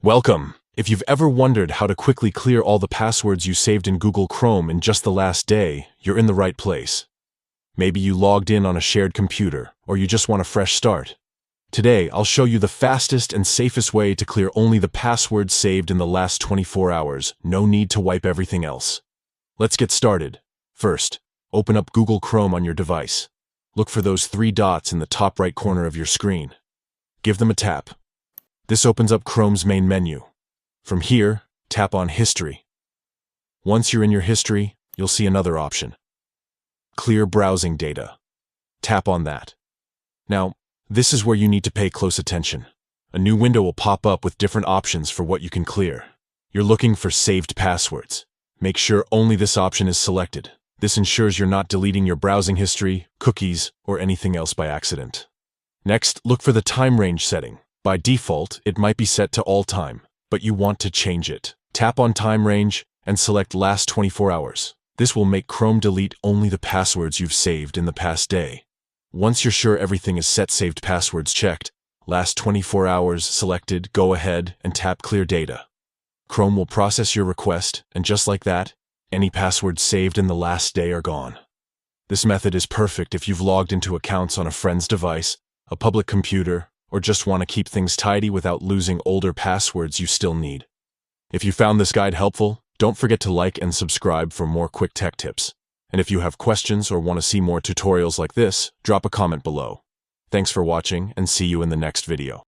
Welcome! If you've ever wondered how to quickly clear all the passwords you saved in Google Chrome in just the last day, you're in the right place. Maybe you logged in on a shared computer, or you just want a fresh start. Today, I'll show you the fastest and safest way to clear only the passwords saved in the last 24 hours. No need to wipe everything else. Let's get started. First, open up Google Chrome on your device. Look for those 3 dots in the top right corner of your screen. Give them a tap. This opens up Chrome's main menu. From here, tap on History. Once you're in your history, you'll see another option. Clear browsing data. Tap on that. Now, this is where you need to pay close attention. A new window will pop up with different options for what you can clear. You're looking for saved passwords. Make sure only this option is selected. This ensures you're not deleting your browsing history, cookies, or anything else by accident. Next, look for the time range setting. By default, it might be set to all time, but you want to change it. Tap on Time Range and select Last 24 hours. This will make Chrome delete only the passwords you've saved in the past day. Once you're sure everything is set, saved passwords checked, Last 24 hours selected, go ahead and tap Clear Data. Chrome will process your request, and just like that, any passwords saved in the last day are gone. This method is perfect if you've logged into accounts on a friend's device, a public computer, or just want to keep things tidy without losing older passwords you still need. If you found this guide helpful, don't forget to like and subscribe for more quick tech tips. And if you have questions or want to see more tutorials like this, drop a comment below. Thanks for watching, and see you in the next video.